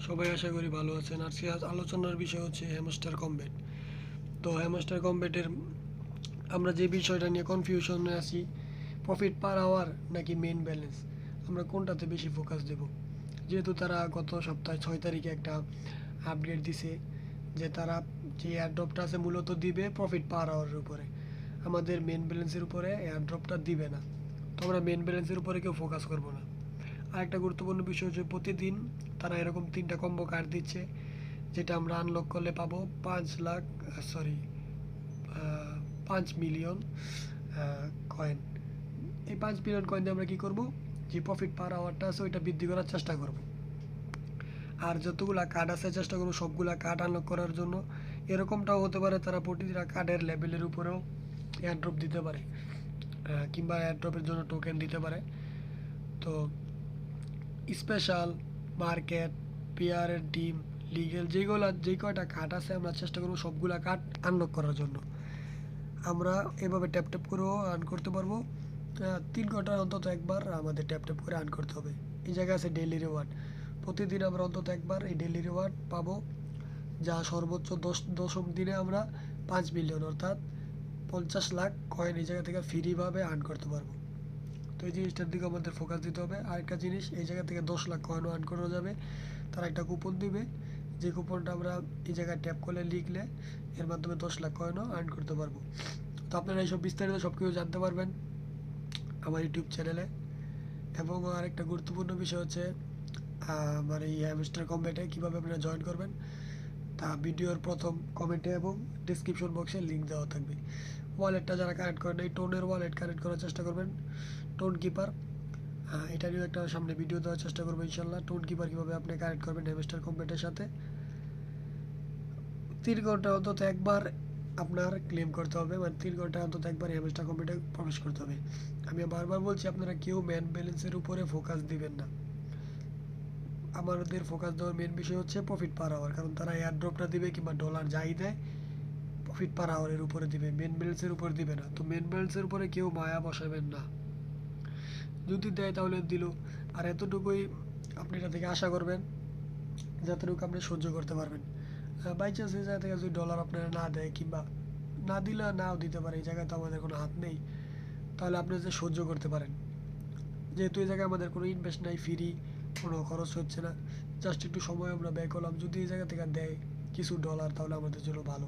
সবাই আশা করি ভালো আছেন। আজকে আলোচনার বিষয় হচ্ছে হ্যামস্টার কমব্যাট। তো হ্যামস্টার কমব্যাটের আমরা যে বিষয়টা নিয়ে কনফিউশনে আছি, প্রফিট পার আওয়ার নাকি মেইন ব্যালেন্স, আমরা কোনটাতে বেশি ফোকাস দেব? যেহেতু তারা গত সপ্তাহে 6 তারিখে একটা আপডেট দিছে যে তারা যে এয়ারড্রপটা আছে মূলত দিবে প্রফিট পার আওয়ারের উপরে, আমাদের মেন ব্যালেন্সের উপরে এয়ারড্রপটা দিবে না। তো আমরা মেন ব্যালেন্সের উপরে কেউ ফোকাস করব না। আরেকটা গুরুত্বপূর্ণ বিষয় হচ্ছে প্রতিদিন তারা এরকম 3টা কম্বো কার্ড দিচ্ছে, যেটা আমরা আনলক করলে পাবো 5 লাখ, সরি, 5 মিলিয়ন কয়েন। এই 5 মিলিয়ন কয়েন দিয়ে আমরা কী করবো, যে প্রফিট পার আওয়ারটা আছে ওইটা বৃদ্ধি করার চেষ্টা করব। আর যতগুলা কার্ড আছে চেষ্টা করবো সবগুলা কার্ড আনলক করার জন্য। এরকমটাও হতে পারে তারা প্রতিটা কার্ডের লেভেলের উপরেও এয়ারড্রপ দিতে পারে, কিংবা এয়ারড্রপের জন্য টোকেন দিতে পারে। তো স্পেশাল, মার্কেট, পেয়ারের টিম, লিগেল, যে কয়টা কার্ড আছে আমরা চেষ্টা করবো সবগুলা কার্ড আনলক করার জন্য। আমরা এভাবে ট্যাপ ট্যাপ করেও আর্ন করতে পারবো। 3 ঘন্টা অন্তত একবার আমাদের ট্যাপ ট্যাপ করে আর্ন করতে হবে। এই জায়গায় আছে ডেইলি রিওয়ার্ড। প্রতিদিন আমরা অন্তত একবার এই ডেইলি রিওয়ার্ড পাবো, যা সর্বোচ্চ 10ম দিনে আমরা 5 মিলিয়ন, অর্থাৎ 50 লাখ কয়েন এই জায়গা থেকে ফ্রিভাবে আর্ন করতে পারবো। তো এই জিনিসটার দিকে আমাদের ফোকাস দিতে হবে। আরেকটা জিনিস, এই জায়গা থেকে 10 লাখ কয়েনও আর্ন করা যাবে। তারা একটা কুপন দিবে, যে কুপনটা আমরা এই জায়গায় ট্যাপ করলে লিখলে এর মাধ্যমে 10 লাখ কয়েনও আর্ন করতে পারবো। তো আপনারা এইসব বিস্তারিত সব কিছু জানতে পারবেন আমার ইউটিউব চ্যানেলে। এবং আরেকটা গুরুত্বপূর্ণ বিষয় হচ্ছে আমার এই হ্যামস্টার কম্ব্যাটে কীভাবে আপনারা জয়েন করবেন, তা ভিডিওর প্রথম কমেন্টে এবং ডিসক্রিপশন বক্সে লিঙ্ক দেওয়া থাকবে। ওয়ালেটটা যারা কানেক্ট করেন, এই টোনের ওয়ালেট কানেক্ট করার চেষ্টা করবেন, টোন কিপার। এটা নিয়েও একটা সামনে ভিডিও দেওয়ার চেষ্টা করবো ইনশাল্লাহ, টোন কিপার কীভাবে আপনি কানেক্ট করবেন হ্যামস্টার কম্ব্যাটের সাথে। 3 ঘন্টা অন্তত একবার আপনার ক্লেম করতে হবে, মানে 3 ঘন্টা অন্তত একবার হ্যামস্টার কম্ব্যাটে প্রবেশ করতে হবে। আমি বারবার বলছি আপনারা কেউ ম্যান ব্যালেন্সের উপরে ফোকাস দিবেন না। আমাদের ফোকাস দেওয়ার মেন বিষয় হচ্ছে প্রফিট পার আওয়ার, কারণ তারা এয়ারড্রপটা দিবে কিংবা ডলার যাই দেয় প্রফিট পার আওয়ারের উপরে দিবে, মেন ব্যালেন্সের উপর দিবে না। তো মেন ব্যালেন্সের উপরে কেউ মায়া বসাবেন না, যদি দেয় তাহলে দিল। আর এতটুকুই আপনি এটা থেকে আশা করবেন, যতটুকু আপনি সহ্য করতে পারবেন। বাই চান্স এই জায়গা থেকে যদি ডলার আপনারা না দেয় কিংবা না দিলে নাও দিতে পারে, এই জায়গায় তো আমাদের কোনো হাত নেই, তাহলে আপনি যে সহ্য করতে পারেন। যেহেতু এই জায়গায় আমাদের কোনো ইনভেস্ট নাই, ফ্রি, কোনো খরচ হচ্ছে না, জাস্ট একটু সময় আমরা ব্যয় করলাম। যদি এই জায়গা থেকে দেয় কিছু ডলার তাহলে আমাদের জন্য ভালো।